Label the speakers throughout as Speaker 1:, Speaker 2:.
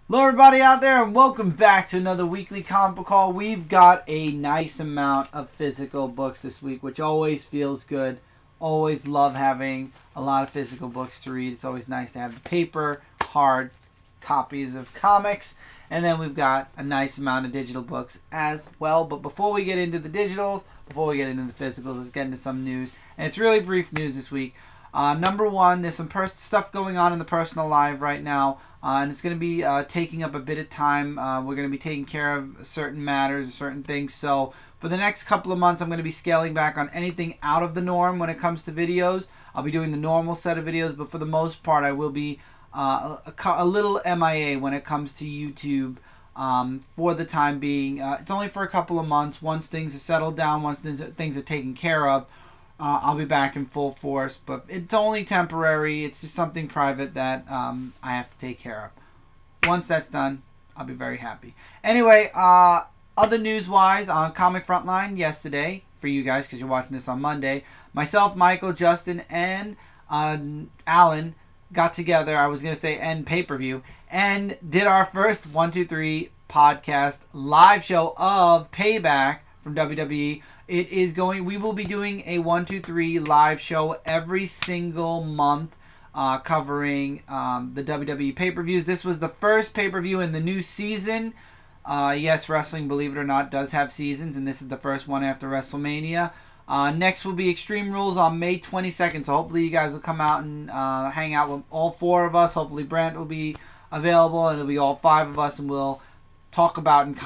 Speaker 1: Hello everybody out there and welcome back to another weekly comic book haul. We've got a nice amount of physical books this week, which always feels good. Always love having a lot of physical books to read. It's always nice to have the paper, hard copies of comics. And then we've got a nice amount of digital books as well. But before we get into the digitals, before we get into the physicals, let's get into some news. And it's really brief news this week. Number one, there's some stuff going on in the personal life right now, and it's going to be taking up a bit of time. We're going to be taking care of certain matters, certain things. So for the next couple of months, I'm going to be scaling back on anything out of the norm when it comes to videos. I'll be doing the normal set of videos, but for the most part, I will be a little MIA when it comes to YouTube. For the time being, it's only for a couple of months. Once things are settled down, once things are taken care of, I'll be back in full force, but it's only temporary. It's just something private that I have to take care of. Once that's done, I'll be very happy. Anyway, other news-wise, on Comic Frontline yesterday, for you guys because you're watching this on Monday, myself, Michael, Justin, and Alan got together, I was going to say end pay-per-view, and did our first 123 podcast live show of Payback from WWE. We will be doing a 123 live show every single month, covering the WWE pay-per-views. This was the first pay-per-view in the new season. Yes, wrestling, believe it or not, does have seasons, and this is the first one after WrestleMania. Next will be Extreme Rules on May 22nd, so hopefully you guys will come out and hang out with all four of us. Hopefully Brent will be available, and it'll be all five of us, and we'll talk about and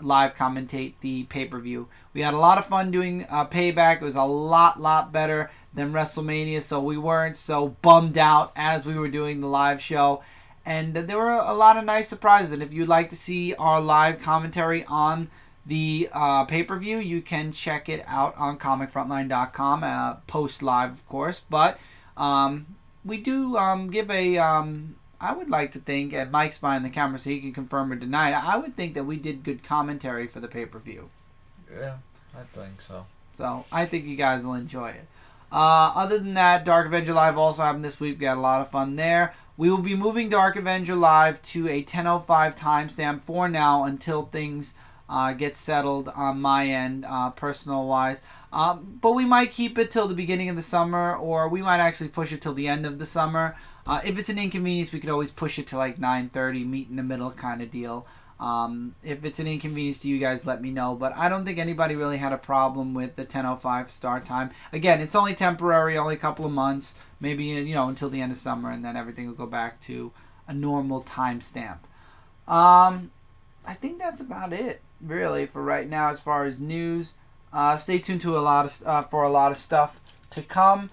Speaker 1: live commentate the pay-per-view. We had a lot of fun doing Payback. It was a lot better than WrestleMania, so we weren't so bummed out as we were doing the live show. And there were a lot of nice surprises. And if you'd like to see our live commentary on the pay-per-view, you can check it out on comicfrontline.com, post live, of course. But we do give a... I would like to think, and Mike's behind the camera so he can confirm or deny it, I would think that we did good commentary for the pay-per-view.
Speaker 2: Yeah, I think so.
Speaker 1: So, I think you guys will enjoy it. Other than that, Dark Avenger Live also happened this week. We had a lot of fun there. We will be moving Dark Avenger Live to a 10:05 timestamp for now until things get settled on my end, personal-wise. But we might keep it till the beginning of the summer, or we might actually push it till the end of the summer. If it's an inconvenience, we could always push it to like 9:30, meet in the middle kind of deal. If it's an inconvenience to you guys, let me know. But I don't think anybody really had a problem with the 10:05 start time. Again, it's only temporary, only a couple of months, maybe until the end of summer, and then everything will go back to a normal timestamp. I think that's about it, really, for right now as far as news. Stay tuned to for a lot of stuff to come.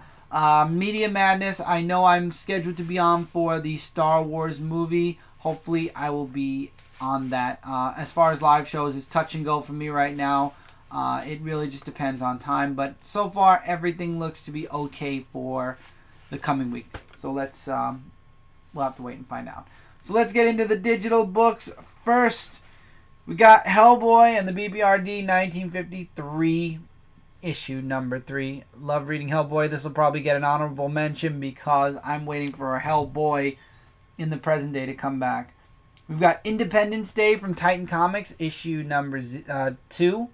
Speaker 1: Media Madness, I know I'm scheduled to be on for the Star Wars movie. Hopefully I will be on that. As far as live shows, it's touch and go for me right now. It really just depends on time, but so far everything looks to be okay for the coming week. So we'll have to wait and find out. So let's get into the digital books. First, we got Hellboy and the BBRD 1953 issue number 3. Love reading Hellboy. This will probably get an honorable mention because I'm waiting for a Hellboy in the present day to come back. We've got Independence Day from Titan Comics, issue number 2.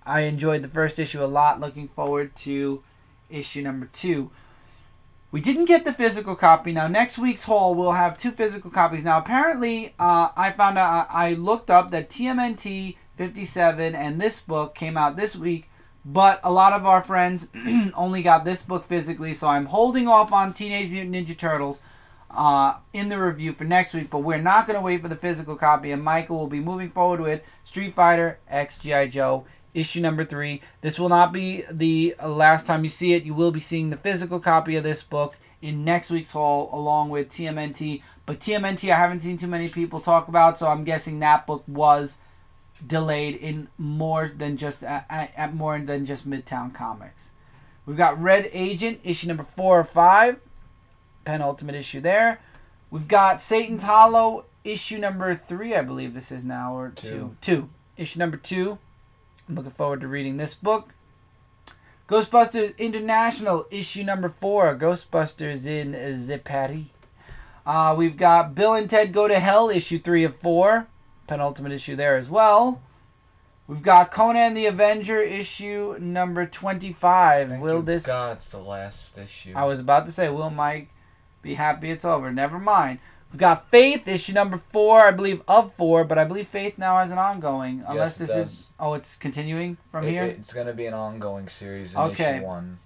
Speaker 1: I enjoyed the first issue a lot. Looking forward to issue number 2. We didn't get the physical copy. Now, next week's haul, we'll have 2 physical copies. Now, apparently, I found out, I looked up that TMNT 57 and this book came out this week, but a lot of our friends only got this book physically, so I'm holding off on Teenage Mutant Ninja Turtles in the review for next week, but we're not going to wait for the physical copy, and Michael will be moving forward with Street Fighter X G.I. Joe, issue number 3. This will not be the last time you see it. You will be seeing the physical copy of this book in next week's haul, along with TMNT, but TMNT I haven't seen too many people talk about, so I'm guessing that book was delayed in more than just at more than just Midtown Comics. We've got Red Agent, issue number 4 or 5, penultimate issue there. We've got Satan's Hollow, issue number 3, I believe this is now, or 2. Issue number 2. I'm looking forward to reading this book. Ghostbusters International, issue number 4, Ghostbusters in the Paris. We've got Bill and Ted Go to Hell, issue 3 of 4. Penultimate issue there as well. We've got Conan the Avenger, issue number 25.
Speaker 2: Thank God it's the last issue.
Speaker 1: I was about to say, will Mike be happy it's over? Never mind. We've got Faith, issue number 4, I believe, of 4, but I believe Faith now has an ongoing. Unless
Speaker 2: yes,
Speaker 1: this is... Oh, it's continuing from here?
Speaker 2: It's going to be an ongoing series in issue 1.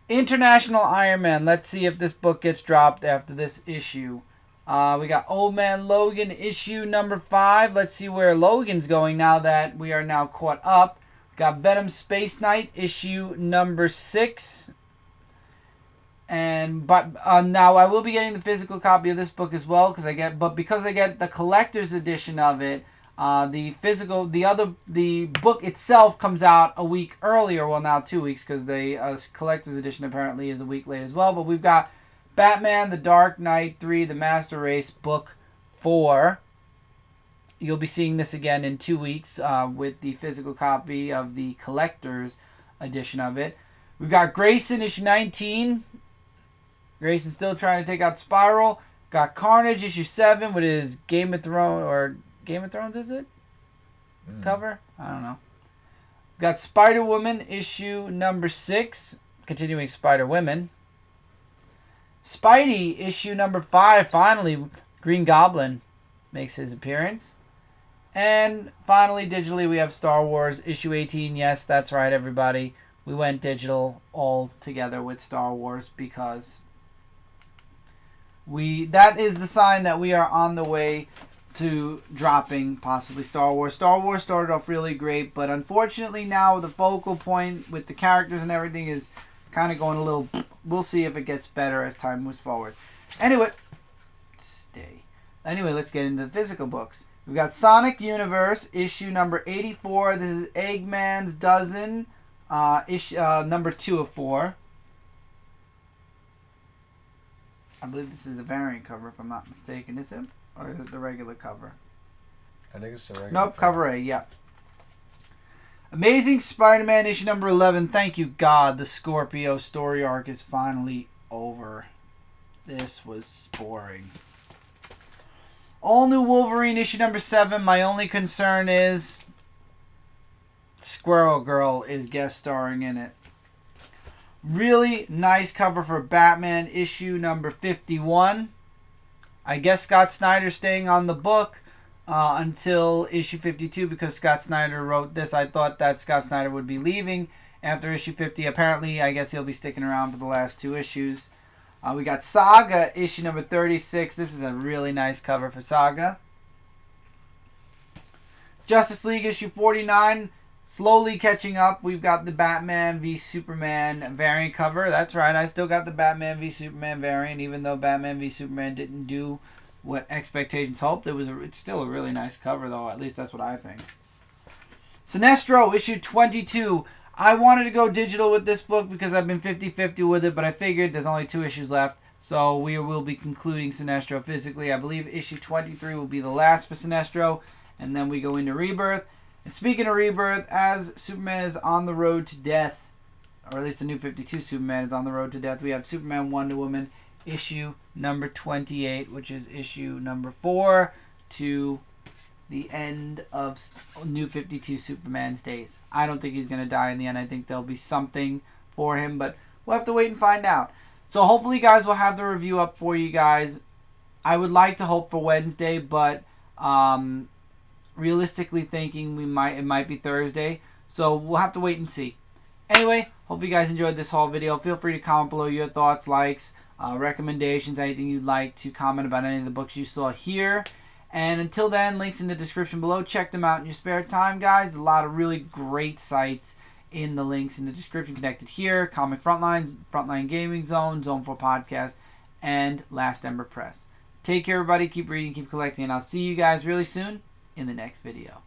Speaker 1: International Iron Man. Let's see if this book gets dropped after this issue. We got Old Man Logan, issue number 5. Let's see where Logan's going now that we are now caught up. We got Venom Space Knight, issue number 6. But now I will be getting the physical copy of this book as well because I get the collector's edition of it. The book itself comes out a week earlier. Well, now 2 weeks because the collector's edition apparently is a week late as well. But we've got Batman, The Dark Knight 3, The Master Race, Book 4. You'll be seeing this again in 2 weeks with the physical copy of the collector's edition of it. We've got Grayson, issue 19. Grayson's still trying to take out Spiral. Got Carnage, issue 7 with his Game of Thrones, is it? Cover? I don't know. Got Spider-Woman, issue number 6. Continuing Spider-Women. Spidey, issue number 5. Finally, Green Goblin makes his appearance. And finally, digitally, we have Star Wars, issue 18. Yes, that's right, everybody. We went digital all together with Star Wars because that is the sign that we are on the way to dropping possibly Star Wars. Star Wars started off really great, but unfortunately now the focal point with the characters and everything is kind of going a little... We'll see if it gets better as time moves forward. Anyway, let's get into the physical books. We've got Sonic Universe, issue number 84. This is Eggman's Dozen, issue number 2 of 4. I believe this is a variant cover, if I'm not mistaken. Is it? Or is it the regular cover?
Speaker 2: I think it's the regular
Speaker 1: Nope, cover A, yep. Amazing Spider-Man, issue number 11. Thank you, God. The Scorpio story arc is finally over. This was boring. All New Wolverine, issue number 7. My only concern is Squirrel Girl is guest starring in it. Really nice cover for Batman, issue number 51. I guess Scott Snyder's staying on the book until issue 52 because Scott Snyder wrote this. I thought that Scott Snyder would be leaving after issue 50. Apparently, I guess he'll be sticking around for the last 2 issues. We got Saga, issue number 36. This is a really nice cover for Saga. Justice League, issue 49. Slowly catching up. We've got the Batman v Superman variant cover. That's right. I still got the Batman v Superman variant, even though Batman v Superman didn't do what expectations hoped. It's still a really nice cover, though. At least that's what I think. Sinestro, issue 22. I wanted to go digital with this book because I've been 50-50 with it, but I figured there's only 2 issues left, so we will be concluding Sinestro physically. I believe issue 23 will be the last for Sinestro, and then we go into Rebirth. And speaking of Rebirth, as Superman is on the road to death, or at least the New 52 Superman is on the road to death, we have Superman Wonder Woman, issue number 28, which is issue number 4 to the end of New 52 Superman's days. I don't think he's going to die in the end. I think there'll be something for him, but we'll have to wait and find out. So hopefully, guys, we'll have the review up for you guys. I would like to hope for Wednesday, but realistically thinking it might be Thursday. So we'll have to wait and see. Anyway, hope you guys enjoyed this whole video. Feel free to comment below your thoughts, likes, recommendations, anything you'd like to comment about any of the books you saw here. And until then, links in the description below. Check them out in your spare time, guys. A lot of really great sites in the links in the description connected here. Comic Frontline, Frontline Gaming Zone, Zone 4 Podcast, and Last Ember Press. Take care, everybody. Keep reading, keep collecting, and I'll see you guys really soon in the next video.